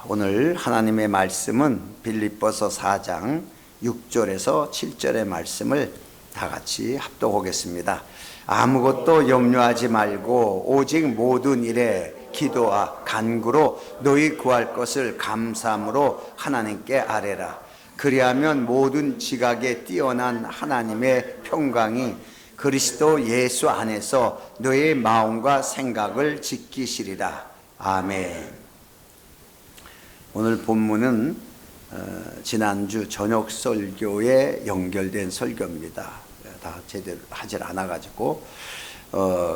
오늘 하나님의 말씀은 빌립보서 4장 6절에서 7절의 말씀을 다 같이 합독하겠습니다. 아무것도 염려하지 말고 오직 모든 일에 기도와 간구로 너희 구할 것을 감사함으로 하나님께 아뢰라. 그리하면 모든 지각에 뛰어난 하나님의 평강이 그리스도 예수 안에서 너의 마음과 생각을 지키시리라. 아멘. 오늘 본문은 지난주 저녁 설교에 연결된 설교입니다. 다 제대로 하질 않아가지고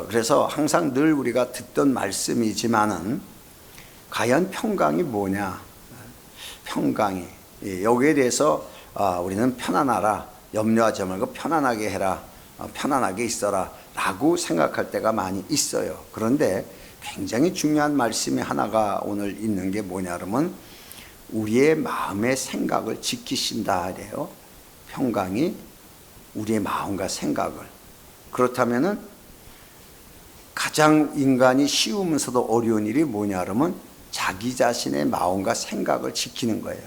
그래서 항상 늘 우리가 듣던 말씀이지만은 과연 평강이 뭐냐? 평강이 여기에 대해서 우리는 편안하라, 염려하지 말고 편안하게 해라, 편안하게 있어라 라고 생각할 때가 많이 있어요. 그런데 굉장히 중요한 말씀이 하나가 오늘 있는 게 뭐냐 그러면 우리의 마음의 생각을 지키신다 그래요. 평강이 우리의 마음과 생각을. 그렇다면은 가장 인간이 쉬우면서도 어려운 일이 뭐냐 그러면 자기 자신의 마음과 생각을 지키는 거예요.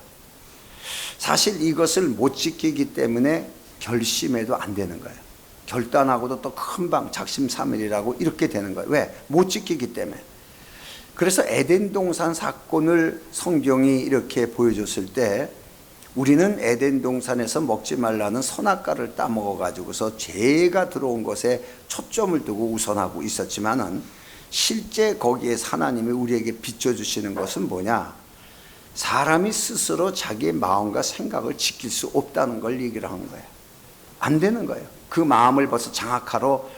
사실 이것을 못 지키기 때문에 결심해도 안 되는 거예요. 결단하고도 또 금방 작심삼일이라고 이렇게 되는 거예요. 왜? 못 지키기 때문에. 그래서 에덴 동산 사건을 성경이 이렇게 보여줬을 때 우리는 에덴 동산에서 먹지 말라는 선악과를 따먹어 가지고서 죄가 들어온 것에 초점을 두고 우선하고 있었지만은 실제 거기에서 하나님이 우리에게 비춰주시는 것은 뭐냐? 사람이 스스로 자기의 마음과 생각을 지킬 수 없다는 걸 얘기를 하는 거예요. 안 되는 거예요. 그 마음을 벌써 장악하러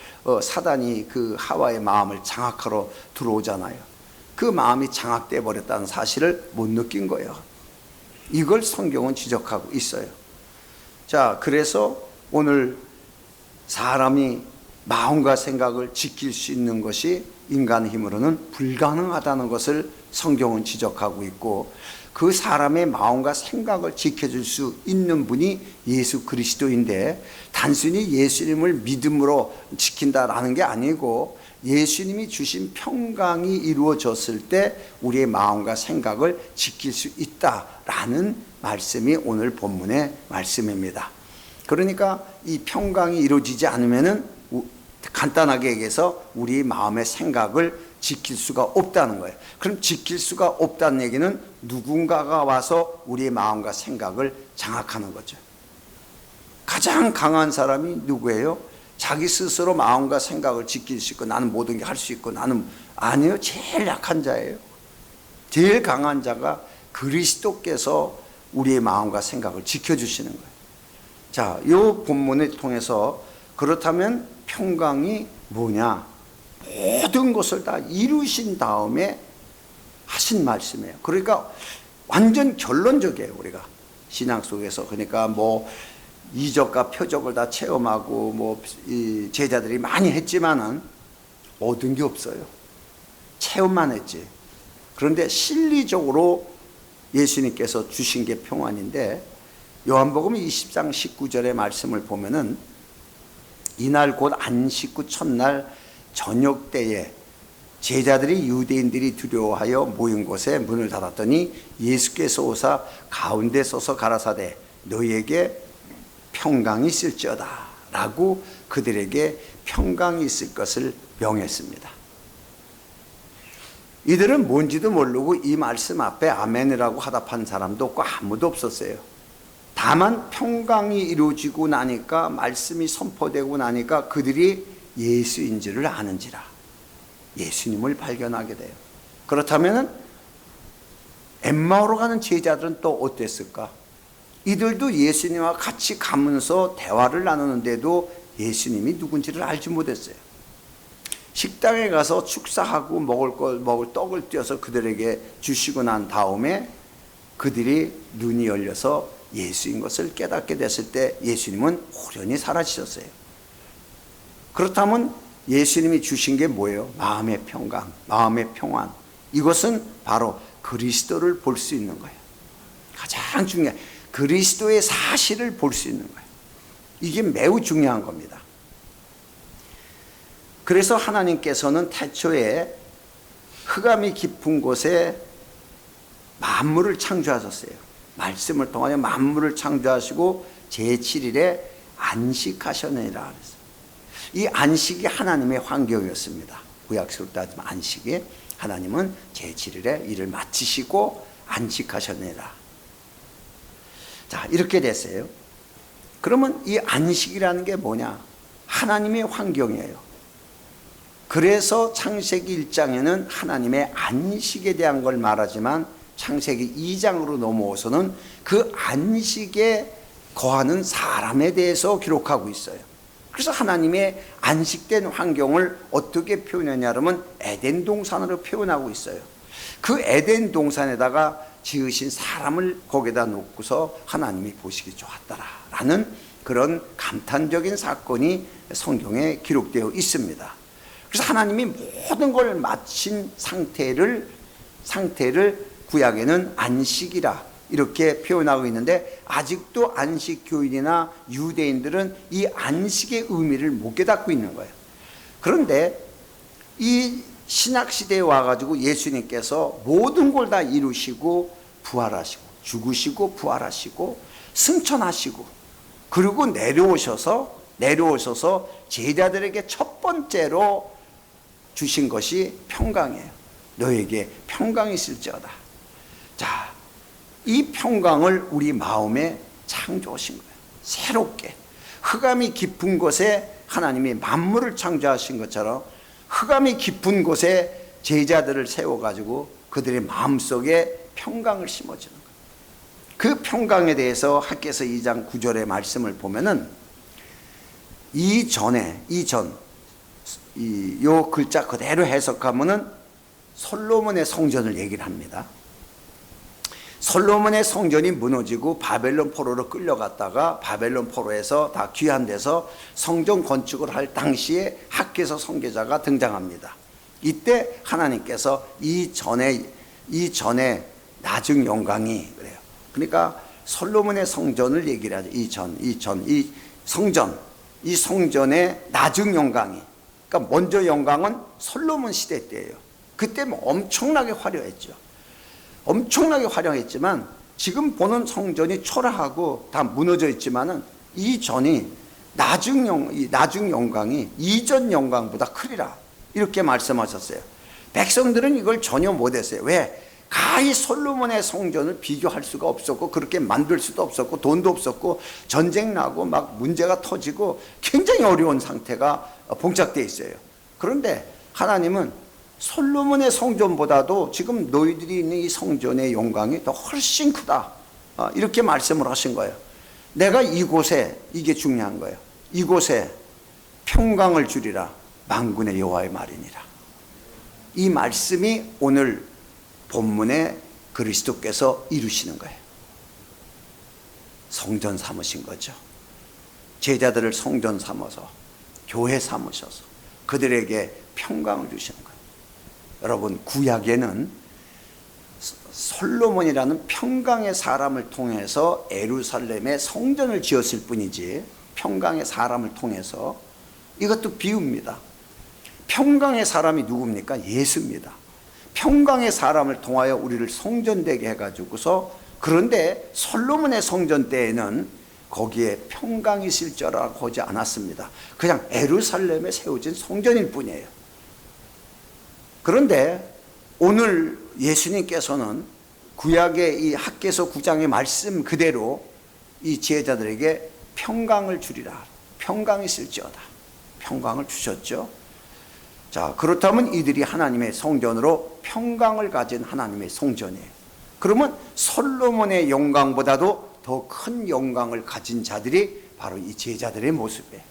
사단이 그 하와의 마음을 장악하러 들어오잖아요. 그 마음이 장악돼 버렸다는 사실을 못 느낀 거예요. 이걸 성경은 지적하고 있어요. 자, 그래서 오늘 사람이 마음과 생각을 지킬 수 있는 것이 인간 힘으로는 불가능하다는 것을 성경은 지적하고 있고, 그 사람의 마음과 생각을 지켜줄 수 있는 분이 예수 그리스도인데, 단순히 예수님을 믿음으로 지킨다라는 게 아니고 예수님이 주신 평강이 이루어졌을 때 우리의 마음과 생각을 지킬 수 있다라는 말씀이 오늘 본문의 말씀입니다. 그러니까 이 평강이 이루어지지 않으면은 간단하게 얘기해서 우리 마음의 생각을 지킬 수가 없다는 거예요. 그럼 지킬 수가 없다는 얘기는 누군가가 와서 우리의 마음과 생각을 장악하는 거죠. 가장 강한 사람이 누구예요? 자기 스스로 마음과 생각을 지킬 수 있고 나는 모든 게 할 수 있고 나는 아니에요. 제일 약한 자예요. 제일 강한 자가 그리스도께서 우리의 마음과 생각을 지켜주시는 거예요. 자, 이 본문을 통해서 그렇다면 평강이 뭐냐? 모든 것을 다 이루신 다음에 하신 말씀이에요. 그러니까 완전 결론적이에요. 우리가 신앙 속에서. 그러니까 뭐 이적과 표적을 다 체험하고 뭐 이 제자들이 많이 했지만은 얻은 게 없어요. 체험만 했지. 그런데 실리적으로 예수님께서 주신 게 평안인데, 요한복음 20장 19절의 말씀을 보면은 이날 곧 안식 후 첫날 저녁 때에 제자들이 유대인들이 두려워하여 모인 곳에 문을 닫았더니 예수께서 오사 가운데 서서 가라사대 너희에게 평강이 있을지어다 라고 그들에게 평강이 있을 것을 명했습니다. 이들은 뭔지도 모르고 이 말씀 앞에 아멘이라고 화답한 사람도 없고 아무도 없었어요. 다만 평강이 이루어지고 나니까, 말씀이 선포되고 나니까 그들이 예수인 줄을 아는지라 예수님을 발견하게 돼요. 그렇다면 엠마오로 가는 제자들은 또 어땠을까? 이들도 예수님과 같이 가면서 대화를 나누는데도 예수님이 누군지를 알지 못했어요. 식당에 가서 축사하고 먹을 떡을 떼어서 그들에게 주시고 난 다음에 그들이 눈이 열려서 예수인 것을 깨닫게 됐을 때 예수님은 호련히 사라지셨어요. 그렇다면 예수님이 주신 게 뭐예요? 마음의 평강, 마음의 평안. 이것은 바로 그리스도를 볼 수 있는 거예요. 가장 중요한 그리스도의 사실을 볼 수 있는 거예요. 이게 매우 중요한 겁니다. 그래서 하나님께서는 태초에 흑암이 깊은 곳에 만물을 창조하셨어요. 말씀을 통하여 만물을 창조하시고 제7일에 안식하셨느니라 그랬어요. 이 안식이 하나님의 환경이었습니다. 구약식으로 따지면 안식이 하나님은 제7일에 일을 마치시고 안식하셨느니라. 자, 이렇게 됐어요. 그러면 이 안식이라는 게 뭐냐? 하나님의 환경이에요. 그래서 창세기 1장에는 하나님의 안식에 대한 걸 말하지만 창세기 2장으로 넘어오서는 그 안식에 거하는 사람에 대해서 기록하고 있어요. 그래서 하나님의 안식된 환경을 어떻게 표현하냐면 에덴 동산으로 표현하고 있어요. 그 에덴 동산에다가 지으신 사람을 거기다 놓고서 하나님이 보시기 좋았다라는 그런 감탄적인 사건이 성경에 기록되어 있습니다. 그래서 하나님이 모든 걸 마친 상태를 구약에는 안식이라 이렇게 표현하고 있는데, 아직도 안식교인이나 유대인들은 이 안식의 의미를 못 깨닫고 있는 거예요. 그런데 이 신약시대에 와가지고 예수님께서 모든 걸 다 이루시고 부활하시고 죽으시고 부활하시고 승천하시고 그리고 내려오셔서 제자들에게 첫 번째로 주신 것이 평강이에요. 너에게 평강이 있을지어다. 자, 이 평강을 우리 마음에 창조하신 거예요. 새롭게 흑암이 깊은 곳에 하나님이 만물을 창조하신 것처럼 흑암이 깊은 곳에 제자들을 세워가지고 그들의 마음속에 평강을 심어주는 거예요. 그 평강에 대해서 학개서 2장 9절의 말씀을 보면은 요 글자 그대로 해석하면은 솔로몬의 성전을 얘기를 합니다. 솔로몬의 성전이 무너지고 바벨론 포로로 끌려갔다가 바벨론 포로에서 다 귀환돼서 성전 건축을 할 당시에 학개서 선교자가 등장합니다. 이때 하나님께서 이전에 나중 영광이 그래요. 그러니까 솔로몬의 성전을 얘기를 하죠. 이 성전의 나중 영광이. 그러니까 먼저 영광은 솔로몬 시대 때예요. 그때 엄청나게 화려했죠. 엄청나게 화려했지만 지금 보는 성전이 초라하고 다 무너져 있지만은 이전이 나중 영광이 이전 영광보다 크리라 이렇게 말씀하셨어요. 백성들은 이걸 전혀 못했어요. 왜? 가히 솔로몬의 성전을 비교할 수가 없었고 그렇게 만들 수도 없었고 돈도 없었고 전쟁 나고 막 문제가 터지고 굉장히 어려운 상태가 봉착되어 있어요. 그런데 하나님은 솔로몬의 성전보다도 지금 너희들이 있는 이 성전의 영광이 더 훨씬 크다 이렇게 말씀을 하신 거예요. 내가 이곳에, 이게 중요한 거예요, 이곳에 평강을 주리라 만군의 여호와의 말이니라. 이 말씀이 오늘 본문에 그리스도께서 이루시는 거예요. 성전 삼으신 거죠. 제자들을 성전 삼아서 교회 삼으셔서 그들에게 평강을 주시는 거예요. 여러분, 구약에는 솔로몬이라는 평강의 사람을 통해서 예루살렘에 성전을 지었을 뿐이지, 평강의 사람을 통해서, 이것도 비유입니다. 평강의 사람이 누굽니까? 예수입니다. 평강의 사람을 통하여 우리를 성전되게 해가지고서, 그런데 솔로몬의 성전 때에는 거기에 평강이 있을 줄알고 하지 않았습니다. 그냥 예루살렘에 세워진 성전일 뿐이에요. 그런데 오늘 예수님께서는 구약의 이 학개서 9장의 말씀 그대로 이 제자들에게 평강을 주리라, 평강이 있을지어다, 평강을 주셨죠. 자, 그렇다면 이들이 하나님의 성전으로 평강을 가진 하나님의 성전이에요. 그러면 솔로몬의 영광보다도 더 큰 영광을 가진 자들이 바로 이 제자들의 모습이에요.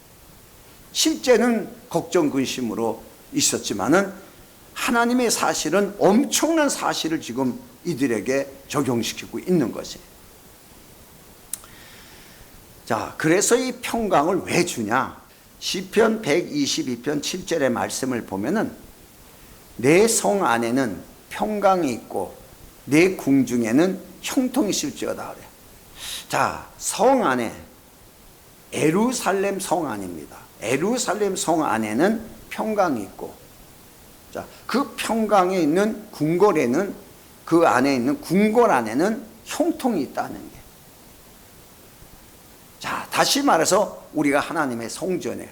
실제는 걱정 근심으로 있었지만은 하나님의 사실은 엄청난 사실을 지금 이들에게 적용시키고 있는 것이에요. 자, 그래서 이 평강을 왜 주냐? 시편 122편 7절의 말씀을 보면은 내 성 안에는 평강이 있고 내 궁중에는 형통이 있을지어다 그래요. 자, 성 안에, 예루살렘 성 안입니다. 예루살렘 성 안에는 평강이 있고, 자, 그 평강에 있는 궁궐에는 그 안에 있는 궁궐 안에는 형통이 있다는 게. 자, 다시 말해서 우리가 하나님의 성전이에요.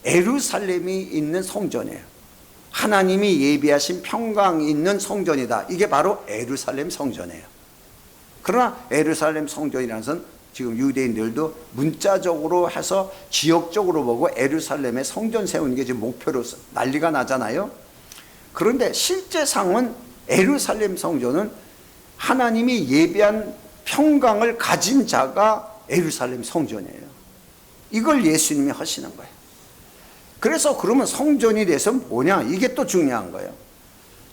예루살렘이 있는 성전이에요. 하나님이 예비하신 평강이 있는 성전이다. 이게 바로 예루살렘 성전이에요. 그러나 예루살렘 성전이라는 것은 지금 유대인들도 문자적으로 해서 지역적으로 보고 예루살렘에 성전 세우는 게 지금 목표로 난리가 나잖아요. 그런데 실제상은 예루살렘 성전은 하나님이 예비한 평강을 가진 자가 예루살렘 성전이에요. 이걸 예수님이 하시는 거예요. 그래서 그러면 성전이 돼서 뭐냐? 이게 또 중요한 거예요.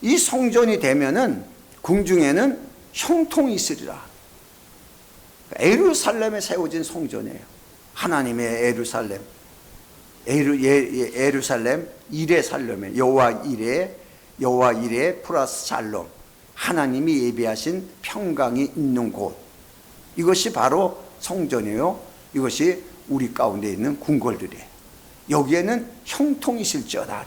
이 성전이 되면은 궁중에는 형통이 있으리라. 예루살렘에 세워진 성전이에요. 하나님의 예루살렘. 예루살렘 이레 살렘에 여호와 이레 플러스 샬롬. 하나님이 예비하신 평강이 있는 곳. 이것이 바로 성전이에요. 이것이 우리 가운데 있는 궁궐들이에요. 여기에는 형통이 있을지어다.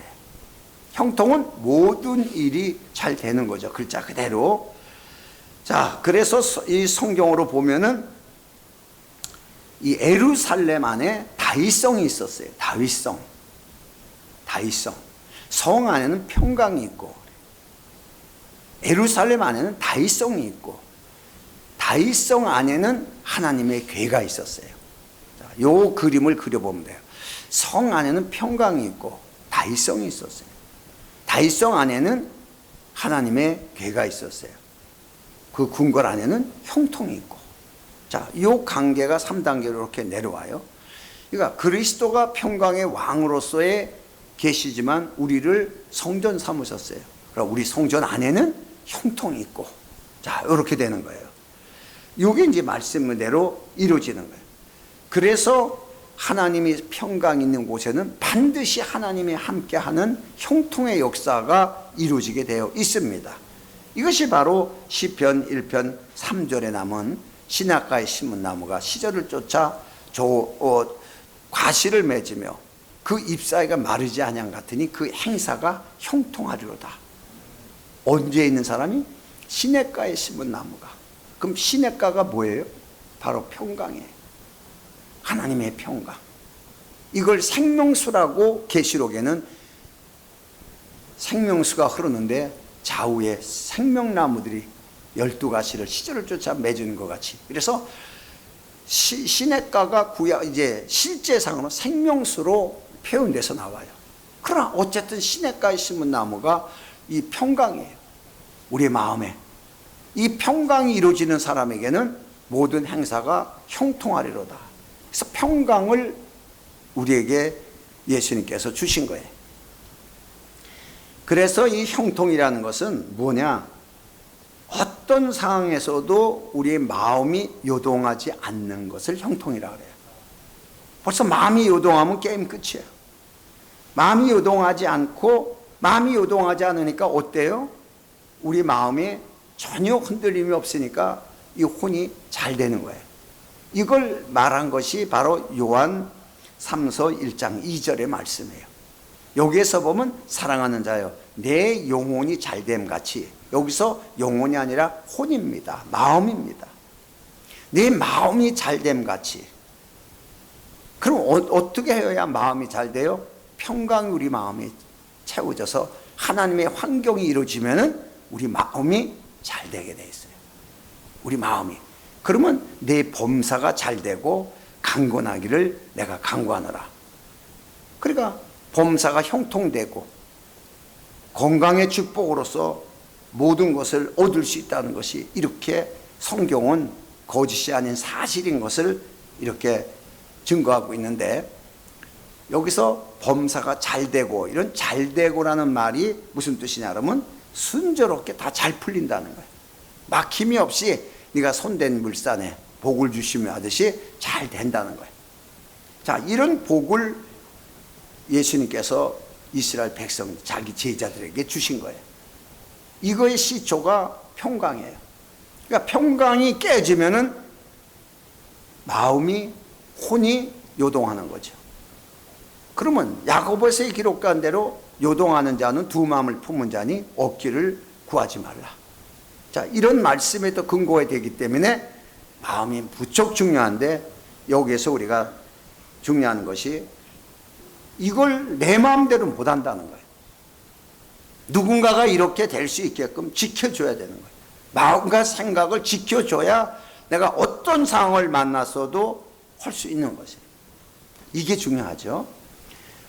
형통은 모든 일이 잘 되는 거죠. 글자 그대로. 자, 그래서 이 성경으로 보면은 이 예루살렘 안에 다윗성이 있었어요. 다윗성. 성 안에는 평강이 있고, 예루살렘 안에는 다윗성이 있고, 다윗성 안에는 하나님의 궤가 있었어요. 자, 요 그림을 그려보면 돼요. 성 안에는 평강이 있고 다윗성이 있었어요. 다윗성 안에는 하나님의 궤가 있었어요. 그 궁궐 안에는 형통이 있고. 자, 이 관계가 3단계로 이렇게 내려와요. 그러니까 그리스도가 평강의 왕으로서의 계시지만 우리를 성전 삼으셨어요. 그러니까 우리 성전 안에는 형통이 있고. 자, 이렇게 되는 거예요. 이게 이제 말씀대로 이루어지는 거예요. 그래서 하나님이 평강 있는 곳에는 반드시 하나님이 함께하는 형통의 역사가 이루어지게 되어 있습니다. 이것이 바로 시편 1편 3절에 남은 시냇가에 심은 나무가 시절을 쫓아 과실을 맺으며 그 잎사귀가 마르지 아니함 같으니 그 행사가 형통하리로다. 언제 있는 사람이? 시냇가에 심은 나무가. 그럼 시냇가가 뭐예요? 바로 평강이에요. 하나님의 평강. 이걸 생명수라고 계시록에는 생명수가 흐르는데 좌우에 생명나무들이 12가지를 시절을 쫓아 맺은 것 같이. 그래서 시냇가가 이제 실제상으로 생명수로 표현돼서 나와요. 그러나 어쨌든 시냇가에 심은 나무가 이 평강이에요. 우리의 마음에. 이 평강이 이루어지는 사람에게는 모든 행사가 형통하리로다. 그래서 평강을 우리에게 예수님께서 주신 거예요. 그래서 이 형통이라는 것은 뭐냐? 어떤 상황에서도 우리의 마음이 요동하지 않는 것을 형통이라고 그래요. 벌써 마음이 요동하면 게임 끝이에요. 마음이 요동하지 않으니까 어때요? 우리 마음에 전혀 흔들림이 없으니까 이 혼이 잘 되는 거예요. 이걸 말한 것이 바로 요한 3서 1장 2절의 말씀이에요. 여기에서 보면 사랑하는 자여 내 영혼이 잘됨 같이, 여기서 영혼이 아니라 혼입니다. 마음입니다. 내 마음이 잘됨 같이. 그럼 어떻게 해야 마음이 잘 돼요? 평강이 우리 마음이 채워져서 하나님의 환경이 이루어지면 우리 마음이 잘 되게 돼 있어요. 우리 마음이. 그러면 내 범사가 잘 되고 강건하기를 내가 강구하노라. 그러니까 범사가 형통되고 건강의 축복으로서 모든 것을 얻을 수 있다는 것이, 이렇게 성경은 거짓이 아닌 사실인 것을 이렇게 증거하고 있는데, 여기서 범사가 잘 되고, 이런 잘 되고라는 말이 무슨 뜻이냐 그러면 순조롭게 다 잘 풀린다는 거예요. 막힘이 없이 네가 손댄 물산에 복을 주시며 하듯이 잘 된다는 거예요. 자, 이런 복을 예수님께서 이스라엘 백성, 자기 제자들에게 주신 거예요. 이거의 시초가 평강이에요. 그러니까 평강이 깨지면은 마음이, 혼이 요동하는 거죠. 그러면 야고보서에 기록한 대로 요동하는 자는 두 마음을 품은 자니 얻기를 구하지 말라. 자, 이런 말씀에도 근거가 되기 때문에 마음이 무척 중요한데, 여기에서 우리가 중요한 것이 이걸 내 마음대로 못 한다는 거예요. 누군가가 이렇게 될 수 있게끔 지켜줘야 되는 거예요. 마음과 생각을 지켜줘야 내가 어떤 상황을 만났어도 할 수 있는 것이에요. 이게 중요하죠.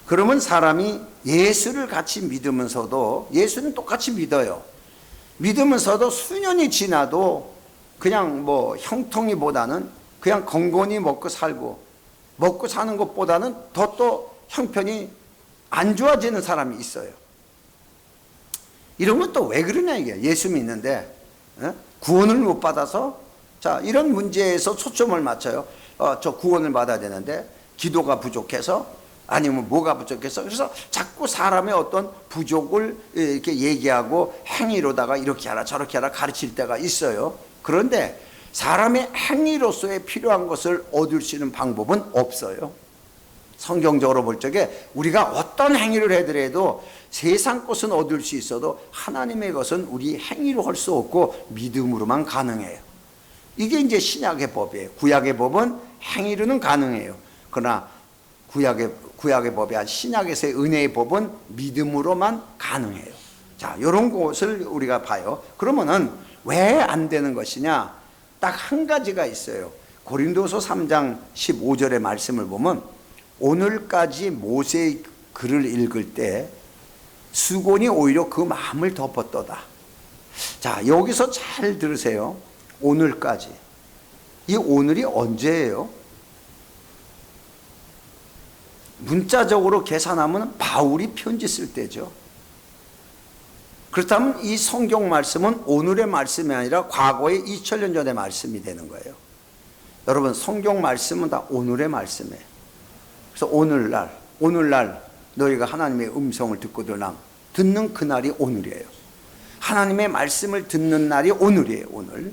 그러면 사람이 예수를 같이 믿으면서도, 예수는 똑같이 믿어요. 믿으면서도 수년이 지나도 그냥 뭐 형통이보다는 그냥 건건히 먹고 살고, 먹고 사는 것보다는 더 또 형편이 안 좋아지는 사람이 있어요. 이런 건 또 왜 그러냐 이게. 예수 믿는데 구원을 못 받아서, 자, 이런 문제에서 초점을 맞춰요. 저 구원을 받아야 되는데 기도가 부족해서, 아니면 뭐가 부족해서, 그래서 자꾸 사람의 어떤 부족을 이렇게 얘기하고 행위로다가 이렇게 하라 저렇게 하라 가르칠 때가 있어요. 그런데 사람의 행위로서의 필요한 것을 얻을 수 있는 방법은 없어요. 성경적으로 볼 적에 우리가 어떤 행위를 해더라도 세상 것은 얻을 수 있어도 하나님의 것은 우리 행위로 할 수 없고 믿음으로만 가능해요. 이게 이제 신약의 법이에요. 구약의 법은 행위로는 가능해요. 그러나 구약의 법이 아닌 신약에서의 은혜의 법은 믿음으로만 가능해요. 자, 이런 것을 우리가 봐요. 그러면은 왜 안 되는 것이냐? 딱 한 가지가 있어요. 고린도서 3장 15절의 말씀을 보면, 오늘까지 모세의 글을 읽을 때 수곤이 오히려 그 마음을 덮었도다. 자, 여기서 잘 들으세요. 오늘까지. 이 오늘이 언제예요? 문자적으로 계산하면 바울이 편지 쓸 때죠. 그렇다면 이 성경 말씀은 오늘의 말씀이 아니라 과거의 2000년 전의 말씀이 되는 거예요. 여러분, 성경 말씀은 다 오늘의 말씀이에요. 그래서 오늘날 너희가 하나님의 음성을 듣는 그날이 오늘이에요. 하나님의 말씀을 듣는 날이 오늘이에요. 오늘.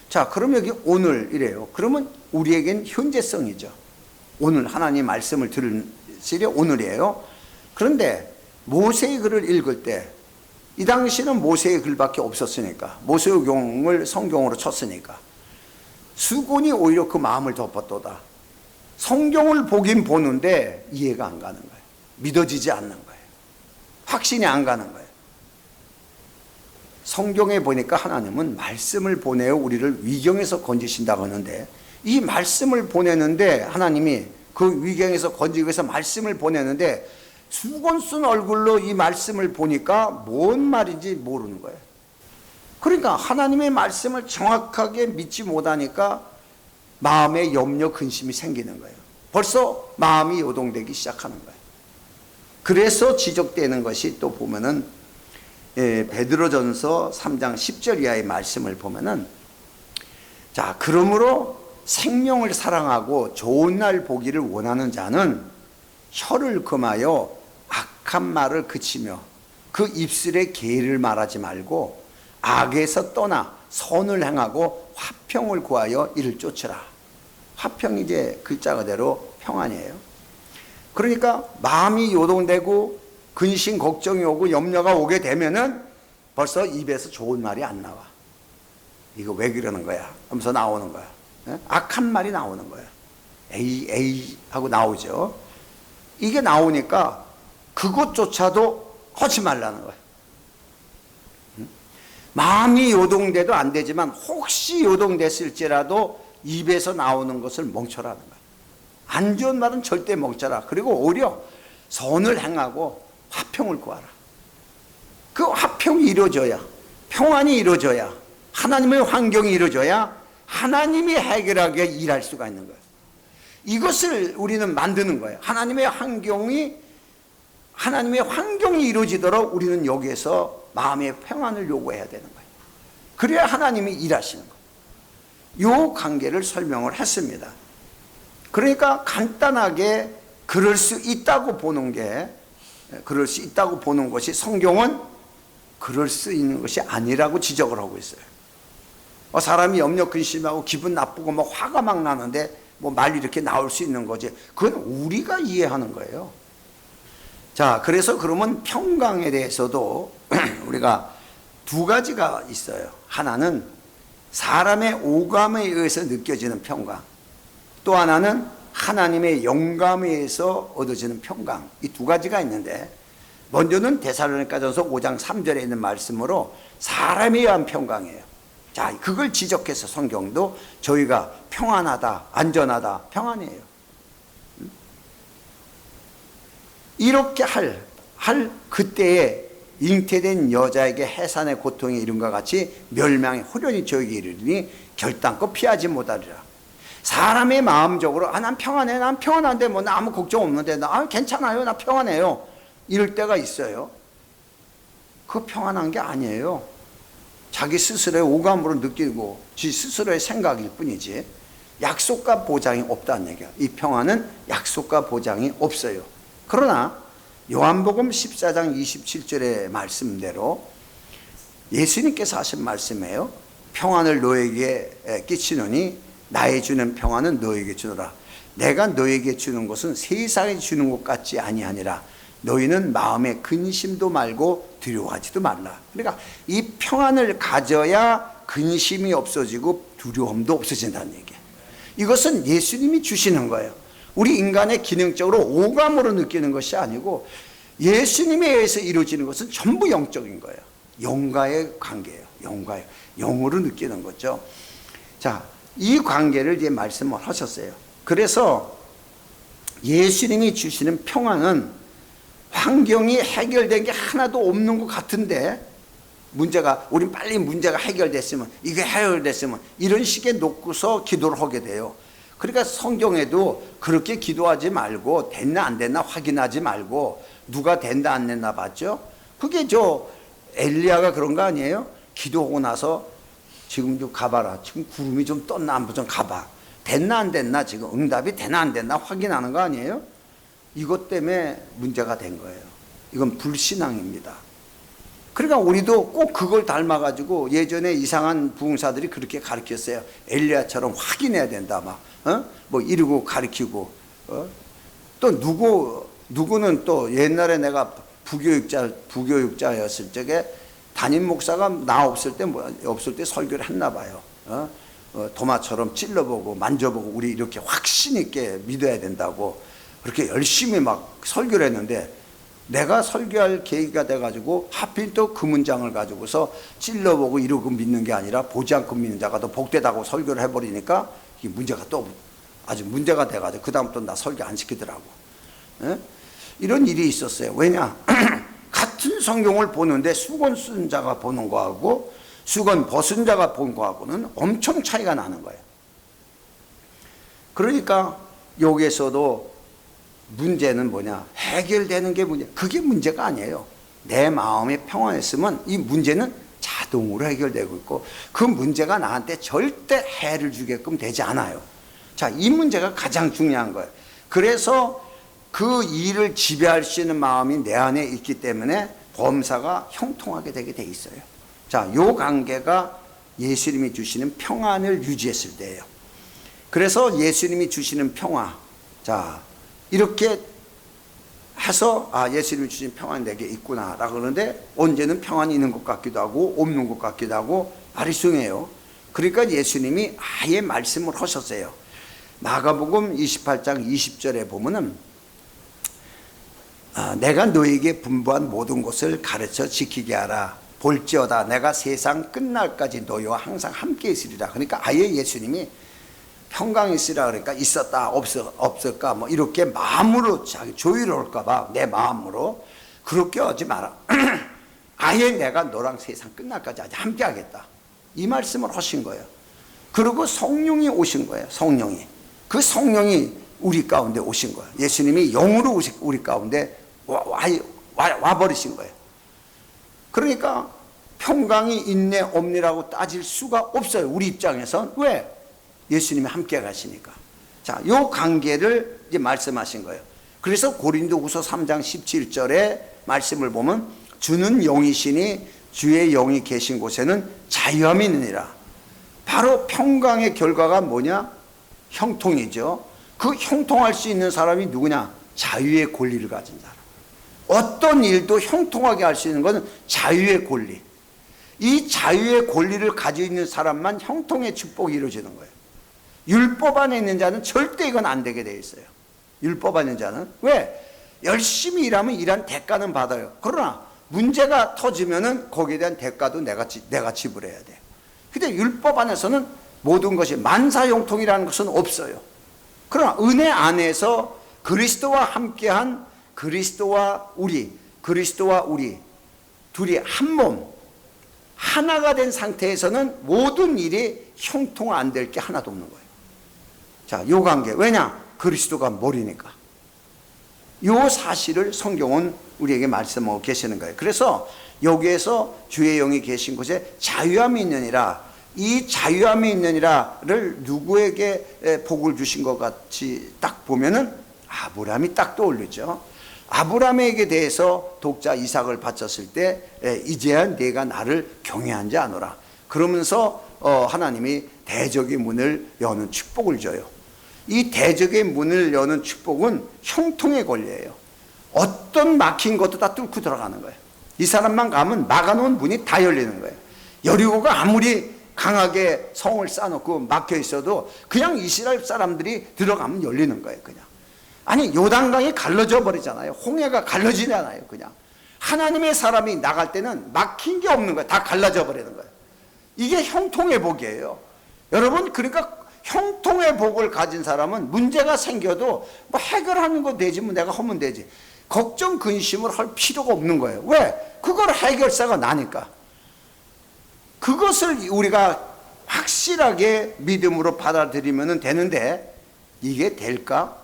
자, 그럼 여기 오늘이래요. 그러면 우리에겐 현재성이죠. 오늘 하나님 말씀을 들을 시이 오늘이에요. 그런데 모세의 글을 읽을 때, 이 당시는 모세의 글밖에 없었으니까, 모세오경을 성경으로 쳤으니까 수곤이 오히려 그 마음을 덮었도다. 성경을 보긴 보는데 이해가 안 가는 거예요. 믿어지지 않는 거예요. 확신이 안 가는 거예요. 성경에 보니까 하나님은 말씀을 보내어 우리를 위경에서 건지신다고 하는데, 이 말씀을 보내는데 하나님이 그 위경에서 건지기 위해서 말씀을 보내는데 수건 쓴 얼굴로 이 말씀을 보니까 뭔 말인지 모르는 거예요. 그러니까 하나님의 말씀을 정확하게 믿지 못하니까 마음에 염려 근심이 생기는 거예요. 벌써 마음이 요동되기 시작하는 거예요. 그래서 지적되는 것이 또 보면은 베드로전서 3장 10절 이하의 말씀을 보면은, 자, 그러므로 생명을 사랑하고 좋은 날 보기를 원하는 자는 혀를 금하여 악한 말을 그치며 그 입술에 계를 말하지 말고 악에서 떠나 선을 행하고 화평을 구하여 이를 쫓으라. 화평이 이제 글자 그대로 평안이에요. 그러니까 마음이 요동되고 근심 걱정이 오고 염려가 오게 되면은 벌써 입에서 좋은 말이 안 나와. 이거 왜 그러는 거야? 하면서 나오는 거야. 악한 말이 나오는 거야. 에이 하고 나오죠. 이게 나오니까 그것조차도 하지 말라는 거야. 마음이 요동돼도 안 되지만 혹시 요동됐을지라도 입에서 나오는 것을 멈춰라는 거야. 안 좋은 말은 절대 멈춰라. 그리고 오히려 선을 행하고 화평을 구하라. 그 화평이 이루어져야, 평안이 이루어져야, 하나님의 환경이 이루어져야 하나님이 해결하게 일할 수가 있는 거예요. 이것을 우리는 만드는 거예요. 하나님의 환경이 이루어지도록 우리는 여기에서 마음의 평안을 요구해야 되는 거예요. 그래야 하나님이 일하시는 거예요. 이 관계를 설명을 했습니다. 그러니까 간단하게 그럴 수 있다고 보는 것이, 성경은 그럴 수 있는 것이 아니라고 지적을 하고 있어요. 사람이 염려 근심하고 기분 나쁘고 뭐 화가 막 나는데 뭐 말이 이렇게 나올 수 있는 거지. 그건 우리가 이해하는 거예요. 자, 그래서 그러면 평강에 대해서도 우리가 두 가지가 있어요. 하나는 사람의 오감에 의해서 느껴지는 평강, 또 하나는 하나님의 영감에 의해서 얻어지는 평강. 이 두 가지가 있는데, 먼저는 데살로니가전서 5장 3절에 있는 말씀으로 사람에 의한 평강이에요. 자, 그걸 지적해서 성경도 저희가 평안하다, 안전하다, 평안이에요. 이렇게 할 그때에 잉태된 여자에게 해산의 고통이 이름과 같이 멸망의 호련이 저에게 이르리니 결단코 피하지 못하리라. 사람의 마음적으로 난 평안해, 난 평안한데 뭐 나 아무 걱정 없는데 나 괜찮아요, 나 평안해요, 이럴 때가 있어요. 그 평안한 게 아니에요. 자기 스스로의 오감으로 느끼고 지 스스로의 생각일 뿐이지 약속과 보장이 없다는 얘기야. 이 평안은 약속과 보장이 없어요. 그러나 요한복음 14장 27절의 말씀대로 예수님께서 하신 말씀이에요. 평안을 너에게 끼치노니 나의 주는 평안은 너에게 주노라. 내가 너에게 주는 것은 세상에 주는 것 같지 아니하니라. 너희는 마음에 근심도 말고 두려워하지도 말라. 그러니까 이 평안을 가져야 근심이 없어지고 두려움도 없어진다는 얘기예요. 이것은 예수님이 주시는 거예요. 우리 인간의 기능적으로 오감으로 느끼는 것이 아니고 예수님에 의해서 이루어지는 것은 전부 영적인 거예요. 영과의 관계예요. 영과의 영으로 느끼는 거죠. 자, 이 관계를 이제 말씀을 하셨어요. 그래서 예수님이 주시는 평안은 환경이 해결된 게 하나도 없는 것 같은데, 문제가 우린 빨리 문제가 해결됐으면, 이게 해결됐으면 이런 식의 놓고서 기도를 하게 돼요. 그러니까 성경에도 그렇게 기도하지 말고 됐나 안 됐나 확인하지 말고 누가 된다 안 됐나 봤죠. 그게 저 엘리야가 그런 거 아니에요? 기도하고 나서 지금 좀 가봐라, 지금 구름이 좀 떴나 안 좀 가봐, 됐나 안 됐나, 지금 응답이 되나 안 됐나 확인하는 거 아니에요? 이것 때문에 문제가 된 거예요. 이건 불신앙입니다. 그러니까 우리도 꼭 그걸 닮아가지고, 예전에 이상한 부흥사들이 그렇게 가르쳤어요. 엘리야처럼 확인해야 된다, 뭐 이러고 가르치고, 또 누구는 또 옛날에 내가 부교육자였을 적에 담임 목사가 나 없을 때 설교를 했나 봐요. 도마처럼 찔러보고 만져보고 우리 이렇게 확신 있게 믿어야 된다고 그렇게 열심히 막 설교를 했는데, 내가 설교할 계기가 돼가지고 하필 또 그 문장을 가지고서 찔러보고 이러고 믿는 게 아니라 보지 않고 믿는 자가 더 복되다고 설교를 해버리니까 이게 문제가 또 아주 문제가 돼가지고 그 다음부터 나 설교 안 시키더라고. 이런 일이 있었어요. 왜냐? 같은 성경을 보는데 수건 쓴 자가 보는 거하고 수건 벗은 자가 본 거하고는 엄청 차이가 나는 거예요. 그러니까 여기에서도 문제는 뭐냐? 해결되는 게 문제. 그게 문제가 아니에요. 내 마음이 평안했으면 이 문제는 자동으로 해결되고 있고, 그 문제가 나한테 절대 해를 주게끔 되지 않아요. 자, 이 문제가 가장 중요한 거예요. 그래서 그 일을 지배할 수 있는 마음이 내 안에 있기 때문에 범사가 형통하게 되게 돼 있어요. 자, 요 관계가 예수님이 주시는 평안을 유지했을 때예요. 그래서 예수님이 주시는 평화, 자, 이렇게 해서 예수님이 주신 평안이 내게 있구나 라고 그러는데, 언제는 평안이 있는 것 같기도 하고 없는 것 같기도 하고 아리송해요. 그러니까 예수님이 아예 말씀을 하셨어요. 마가복음 28장 20절에 보면은 내가 너에게 분부한 모든 것을 가르쳐 지키게 하라. 볼지어다 내가 세상 끝날까지 너희와 항상 함께 있으리라. 그러니까 아예 예수님이 평강이 있으라 그러니까 있었다 없을까 뭐 이렇게 마음으로 자기 조율할까 봐 내 마음으로 그렇게 하지 마라. 아예 내가 너랑 세상 끝날까지 아주 함께 하겠다, 이 말씀을 하신 거예요. 그리고 성령이 오신 거예요. 성령이, 그 성령이 우리 가운데 오신 거예요. 예수님이 영으로 우리 가운데 와버리신 거예요. 그러니까 평강이 있네 없네라고 따질 수가 없어요, 우리 입장에선. 왜? 예수님이 함께 가시니까. 자, 요 관계를 이제 말씀하신 거예요. 그래서 고린도후서 3장 17절에 말씀을 보면 주는 영이시니 주의 영이 계신 곳에는 자유함이 있느니라. 바로 평강의 결과가 뭐냐? 형통이죠. 그 형통할 수 있는 사람이 누구냐? 자유의 권리를 가진 사람. 어떤 일도 형통하게 할 수 있는 것은 자유의 권리. 이 자유의 권리를 가지고 있는 사람만 형통의 축복이 이루어지는 거예요. 율법 안에 있는 자는 절대 이건 안 되게 되어 있어요. 율법 안에 있는 자는. 왜? 열심히 일하면 일한 대가는 받아요. 그러나 문제가 터지면은 거기에 대한 대가도 내가 지불해야 돼. 근데 율법 안에서는 모든 것이 만사형통이라는 것은 없어요. 그러나 은혜 안에서 그리스도와 함께한 그리스도와 우리 둘이 한 몸, 하나가 된 상태에서는 모든 일이 형통 안 될 게 하나도 없는 거예요. 자, 요 관계. 왜냐? 그리스도가 머리니까. 요 사실을 성경은 우리에게 말씀하고 계시는 거예요. 그래서 여기에서 주의 영이 계신 곳에 자유함이 있느니라, 이 자유함이 있느니라를 누구에게 복을 주신 것 같이 딱 보면은 아브라함이 딱 떠올리죠. 아브라함에게 대해서 독자 이삭을 바쳤을 때 이제야 내가 나를 경외한지 아노라. 그러면서 하나님이 대적의 문을 여는 축복을 줘요. 이 대적의 문을 여는 축복은 형통의 권리예요. 어떤 막힌 것도 다 뚫고 들어가는 거예요. 이 사람만 가면 막아놓은 문이 다 열리는 거예요. 여리고가 아무리 강하게 성을 쌓아놓고 막혀 있어도 그냥 이스라엘 사람들이 들어가면 열리는 거예요. 그냥. 아니, 요단강이 갈라져 버리잖아요. 홍해가 갈라지잖아요. 그냥. 하나님의 사람이 나갈 때는 막힌 게 없는 거예요. 다 갈라져 버리는 거예요. 이게 형통의 복이에요. 여러분, 그러니까 형통의 복을 가진 사람은 문제가 생겨도 뭐 해결하는 거 되지, 뭐 내가 하면 되지. 걱정 근심을 할 필요가 없는 거예요. 왜? 그걸 해결사가 나니까. 그것을 우리가 확실하게 믿음으로 받아들이면 되는데, 이게 될까?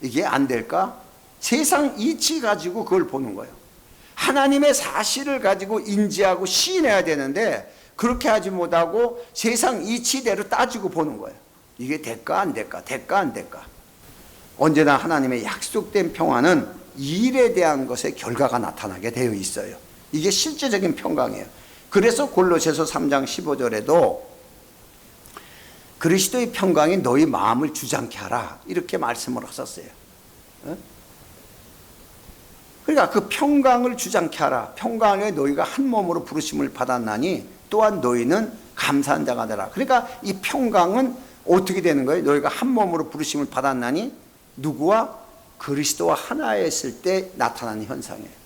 이게 안 될까? 세상 이치 가지고 그걸 보는 거예요. 하나님의 사실을 가지고 인지하고 시인해야 되는데 그렇게 하지 못하고 세상 이치대로 따지고 보는 거예요. 이게 될까 안 될까? 될까 안 될까? 언제나 하나님의 약속된 평화는 일에 대한 것의 결과가 나타나게 되어 있어요. 이게 실제적인 평강이에요. 그래서 골로새서 3장 15절에도 그리스도의 평강이 너희 마음을 주장케 하라, 이렇게 말씀을 하셨어요. 그러니까 그 평강을 주장케 하라. 평강에 너희가 한 몸으로 부르심을 받았나니 또한 너희는 감사한 자가 되라. 그러니까 이 평강은 어떻게 되는 거예요? 너희가 한 몸으로 부르심을 받았나니 누구와? 그리스도와 하나였을 때 나타나는 현상이에요.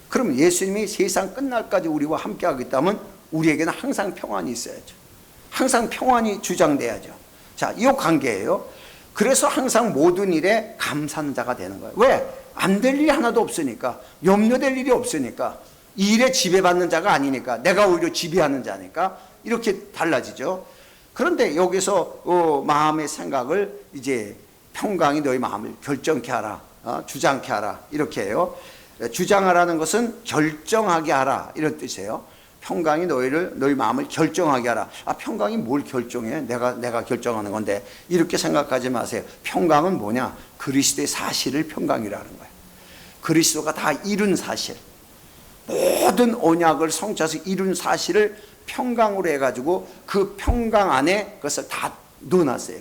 그럼 예수님이 세상 끝날까지 우리와 함께 하겠다면 우리에게는 항상 평안이 있어야죠. 항상 평안이 주장돼야죠. 자, 이 관계예요. 그래서 항상 모든 일에 감사한 자가 되는 거예요. 왜? 안 될 일이 하나도 없으니까. 염려될 일이 없으니까. 이 일에 지배받는 자가 아니니까. 내가 오히려 지배하는 자니까. 이렇게 달라지죠. 그런데 여기서 마음의 생각을 이제 평강이 너희 마음을 결정케 하라, 주장케 하라, 이렇게 해요. 주장하라는 것은 결정하게 하라, 이런 뜻이에요. 평강이 너희 마음을 결정하게 하라. 평강이 뭘 결정해? 내가 결정하는 건데. 이렇게 생각하지 마세요. 평강은 뭐냐? 그리스도의 사실을 평강이라는 거예요. 그리스도가 다 이룬 사실, 모든 언약을 성취해서 이룬 사실을 평강으로 해가지고 그 평강 안에 그것을 다 넣어놨어요.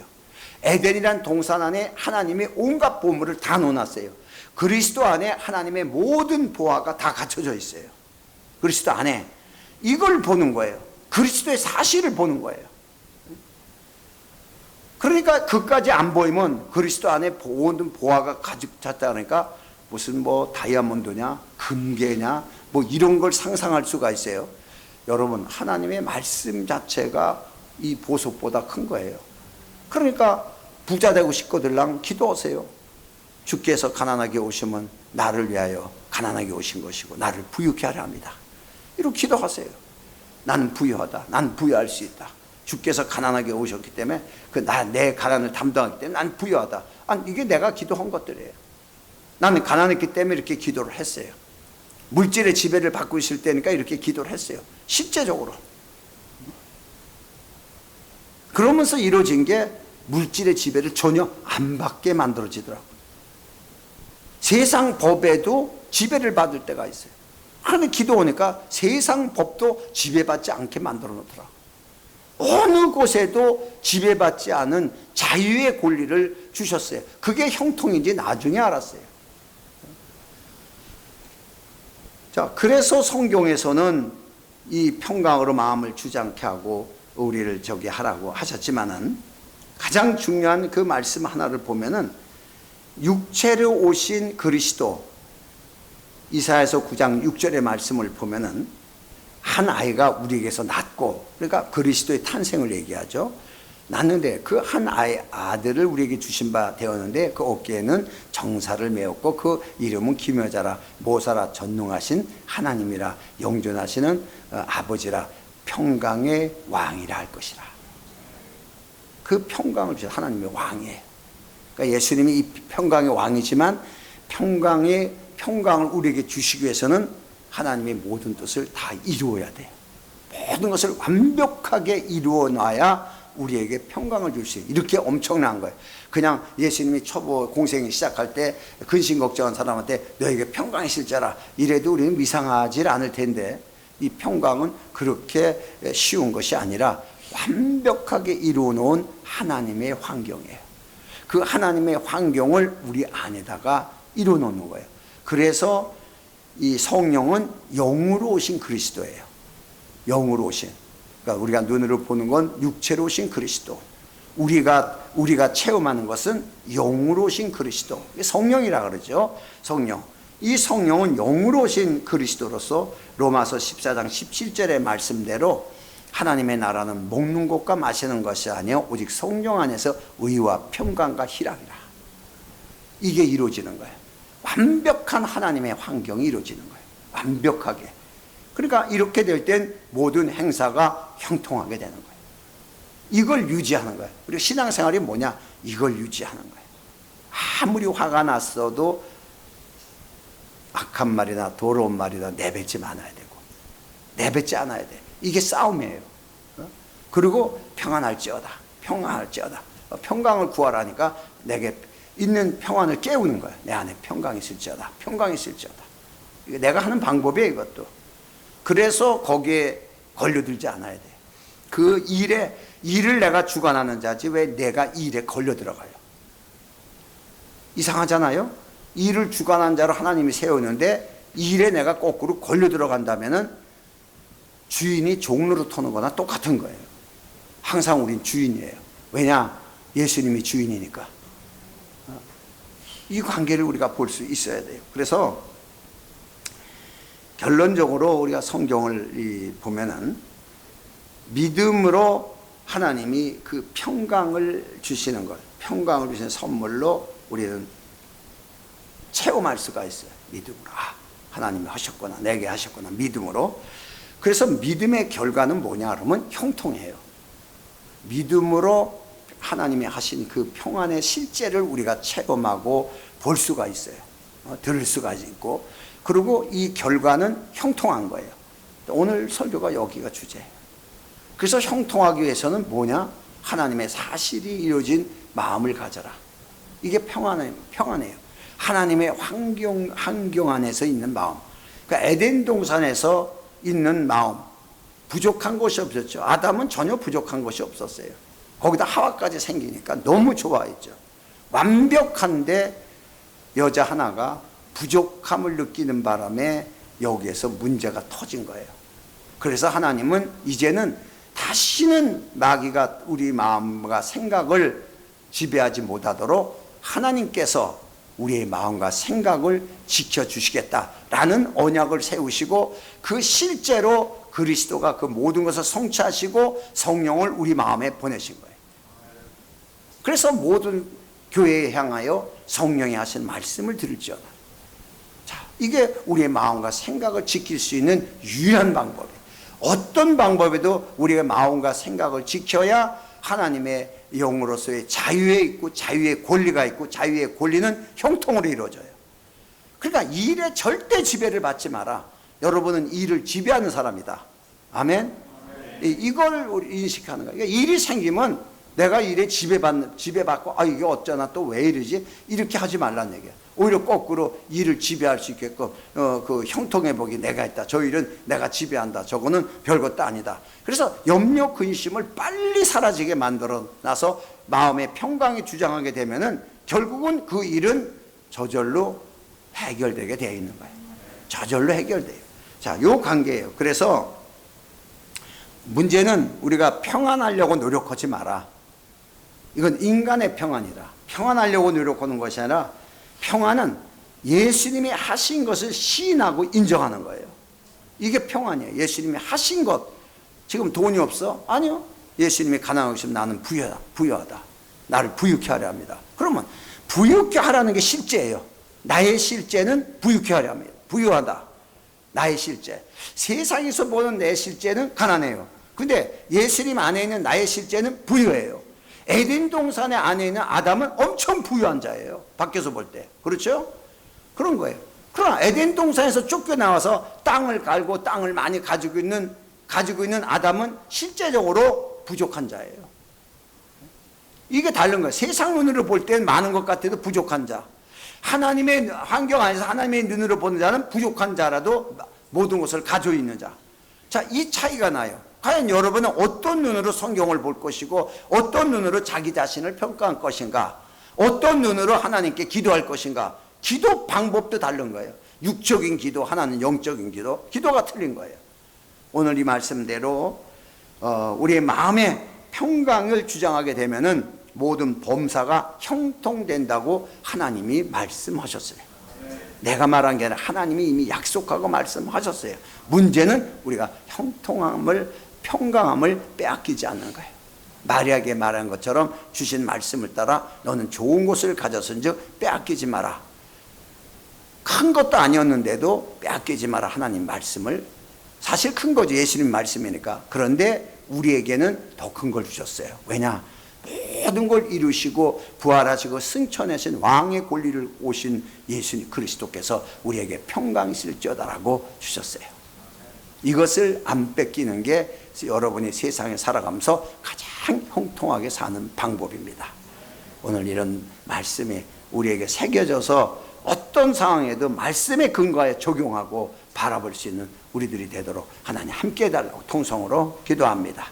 에덴이란 동산 안에 하나님의 온갖 보물을 다 넣어놨어요. 그리스도 안에 하나님의 모든 보화가 다 갖춰져 있어요. 그리스도 안에. 이걸 보는 거예요. 그리스도의 사실을 보는 거예요. 그러니까 그까지 안 보이면 그리스도 안에 모든 보화가 가득 찼다 그러니까 무슨 뭐 다이아몬드냐, 금괴냐, 뭐 이런 걸 상상할 수가 있어요. 여러분, 하나님의 말씀 자체가 이 보석보다 큰 거예요. 그러니까 부자 되고 싶거들랑 기도하세요. 주께서 가난하게 오시면 나를 위하여 가난하게 오신 것이고 나를 부유케 하려 합니다. 이렇게 기도하세요. 나는 부유하다. 난 부유할 수 있다. 주께서 가난하게 오셨기 때문에 내 가난을 담당하기 때문에 난 부유하다. 이게 내가 기도한 것들이에요. 나는 가난했기 때문에 이렇게 기도를 했어요. 물질의 지배를 받고 있을 때니까 이렇게 기도를 했어요. 실제적으로. 그러면서 이루어진 게 물질의 지배를 전혀 안 받게 만들어지더라고요. 세상 법에도 지배를 받을 때가 있어요. 그런데 기도하니까 세상 법도 지배받지 않게 만들어 놓더라. 어느 곳에도 지배받지 않은 자유의 권리를 주셨어요. 그게 형통인지 나중에 알았어요. 자, 그래서 성경에서는 이 평강으로 마음을 주장케 하고 우리를 저기 하라고 하셨지만은 가장 중요한 그 말씀 하나를 보면은 육체로 오신 그리스도, 이사야서 9장 6절의 말씀을 보면은 한 아이가 우리에게서 낳고, 그러니까 그리스도의 탄생을 얘기하죠. 낳는데 그 한 아들을 우리에게 주신 바 되었는데 그 어깨에는 정사를 메었고 그 이름은 기묘자라 모사라 전능하신 하나님이라 영존하시는 아버지라 평강의 왕이라 할 것이라. 그 평강을 주신 하나님의 왕이에요. 그러니까 예수님이 이 평강의 왕이지만 평강을 우리에게 주시기 위해서는 하나님의 모든 뜻을 다 이루어야 돼요. 모든 것을 완벽하게 이루어 놔야 우리에게 평강을 줄 수 있어요. 이렇게 엄청난 거예요. 그냥 예수님이 초보 공생이 시작할 때 근심 걱정한 사람한테 너에게 평강이 실자라 이래도 우리는 미상하지 않을 텐데, 이 평강은 그렇게 쉬운 것이 아니라 완벽하게 이루어 놓은 하나님의 환경이에요. 그 하나님의 환경을 우리 안에다가 이루어 놓는 거예요. 그래서 이 성령은 영으로 오신 그리스도예요. 영으로 오신. 그러니까 우리가 눈으로 보는 건 육체로 오신 그리스도. 우리가 체험하는 것은 영으로 오신 그리스도. 성령이라 그러죠. 성령. 이 성령은 영으로 오신 그리스도로서 로마서 14장 17절의 말씀대로 하나님의 나라는 먹는 것과 마시는 것이 아니요 오직 성령 안에서 의와 평강과 희락이라. 이게 이루어지는 거예요. 완벽한 하나님의 환경이 이루어지는 거예요. 완벽하게. 그러니까 이렇게 될 땐 모든 행사가 형통하게 되는 거예요. 이걸 유지하는 거예요. 우리 신앙생활이 뭐냐? 이걸 유지하는 거예요. 아무리 화가 났어도 악한 말이나 더러운 말이나 내뱉지 않아야 되고, 내뱉지 않아야 돼. 이게 싸움이에요. 그리고 평안할지어다. 평강을 구하라니까 내게 있는 평안을 깨우는 거야. 내 안에 평강이 있을지어다. 내가 하는 방법이에요, 이것도. 그래서 거기에 걸려들지 않아야 돼. 그 일을 내가 주관하는 자지 왜 내가 일에 걸려 들어가요? 이상하잖아요? 일을 주관하는 자로 하나님이 세우는데 일에 내가 거꾸로 걸려 들어간다면은 주인이 종로로 터는 거나 똑같은 거예요. 항상 우린 주인이에요. 왜냐? 예수님이 주인이니까. 이 관계를 우리가 볼 수 있어야 돼요. 그래서 결론적으로 우리가 성경을 보면은 믿음으로 하나님이 그 평강을 주시는 것, 평강을 주시는 선물로 우리는 체험할 수가 있어요. 믿음으로. 하나님이 하셨구나, 내게 하셨구나, 믿음으로. 그래서 믿음의 결과는 뭐냐 그러면 형통해요. 믿음으로 하나님이 하신 그 평안의 실제를 우리가 체험하고 볼 수가 있어요. 들을 수가 있고, 그리고 이 결과는 형통한 거예요. 오늘 설교가 여기가 주제예요. 그래서 형통하기 위해서는 뭐냐? 하나님의 사실이 이루어진 마음을 가져라. 이게 평안해요. 하나님의 환경 안에서 있는 마음. 그러니까 에덴 동산에서 있는 마음. 부족한 것이 없었죠. 아담은 전혀 부족한 것이 없었어요. 거기다 하와까지 생기니까 너무 좋아했죠. 완벽한데 여자 하나가 부족함을 느끼는 바람에 여기에서 문제가 터진 거예요. 그래서 하나님은 이제는 다시는 마귀가 우리 마음과 생각을 지배하지 못하도록 하나님께서 우리의 마음과 생각을 지켜주시겠다라는 언약을 세우시고, 그 실제로 그리스도가 그 모든 것을 성취하시고 성령을 우리 마음에 보내신 거예요. 그래서 모든 교회에 향하여 성령이 하신 말씀을 들을지어다. 자, 이게 우리의 마음과 생각을 지킬 수 있는 유일한 방법이에요. 어떤 방법에도 우리의 마음과 생각을 지켜야 하나님의 영으로서의 자유에 있고, 자유의 권리가 있고, 자유의 권리는 형통으로 이루어져요. 그러니까 일에 절대 지배를 받지 마라. 여러분은 일을 지배하는 사람이다. 아멘? 이걸 우리 인식하는 거예요. 그러니까 일이 생기면 내가 일에 지배받고 이게 어쩌나 또 왜 이러지? 이렇게 하지 말라는 얘기야. 오히려 거꾸로 일을 지배할 수 있게끔 그 형통의 복이 내가 있다. 저 일은 내가 지배한다. 저거는 별것도 아니다. 그래서 염려 근심을 빨리 사라지게 만들어 놔서 마음의 평강이 주장하게 되면은 결국은 그 일은 저절로 해결되게 되어 있는 거예요. 저절로 해결돼요. 자, 요 관계예요. 그래서 문제는 우리가 평안하려고 노력하지 마라. 이건 인간의 평안이다. 평안하려고 노력하는 것이 아니라 평안은 예수님이 하신 것을 시인하고 인정하는 거예요. 이게 평안이에요. 예수님이 하신 것. 지금 돈이 없어? 아니요. 예수님이 가난하시면 나는 부유하다. 나를 부유케 하려 합니다. 그러면 부유케 하라는 게 실제예요. 나의 실제는 부유케 하려 합니다. 부유하다. 나의 실제. 세상에서 보는 내 실제는 가난해요. 근데 예수님 안에 있는 나의 실제는 부유해요. 에덴 동산의 안에 있는 아담은 엄청 부유한 자예요. 밖에서 볼 때. 그렇죠? 그런 거예요. 그러나 에덴 동산에서 쫓겨나와서 땅을 갈고 땅을 많이 가지고 있는 아담은 실제적으로 부족한 자예요. 이게 다른 거예요. 세상 눈으로 볼 때는 많은 것 같아도 부족한 자. 하나님의 환경 안에서 하나님의 눈으로 보는 자는 부족한 자라도 모든 것을 가지고 있는 자. 자, 이 차이가 나요. 과연 여러분은 어떤 눈으로 성경을 볼 것이고 어떤 눈으로 자기 자신을 평가할 것인가? 어떤 눈으로 하나님께 기도할 것인가? 기도 방법도 다른 거예요. 육적인 기도, 하나는 영적인 기도. 기도가 틀린 거예요. 오늘 이 말씀대로 우리의 마음의 평강을 주장하게 되면은 모든 범사가 형통된다고 하나님이 말씀하셨어요. 내가 말한 게 아니라 하나님이 이미 약속하고 말씀하셨어요. 문제는 우리가 평강함을 빼앗기지 않는 거예요. 마리아에게 말한 것처럼 주신 말씀을 따라 너는 좋은 것을 가졌은즉 빼앗기지 마라. 큰 것도 아니었는데도 빼앗기지 마라. 하나님 말씀을, 사실 큰 거죠. 예수님 말씀이니까. 그런데 우리에게는 더 큰 걸 주셨어요. 왜냐? 모든 걸 이루시고 부활하시고 승천하신 왕의 권리를 오신 예수님 그리스도께서 우리에게 평강이 있을지어다라고 주셨어요. 이것을 안 뺏기는 게 여러분이 세상에 살아가면서 가장 형통하게 사는 방법입니다. 오늘 이런 말씀이 우리에게 새겨져서 어떤 상황에도 말씀에 근거하여 적용하고 바라볼 수 있는 우리들이 되도록 하나님 함께 해달라고 통성으로 기도합니다.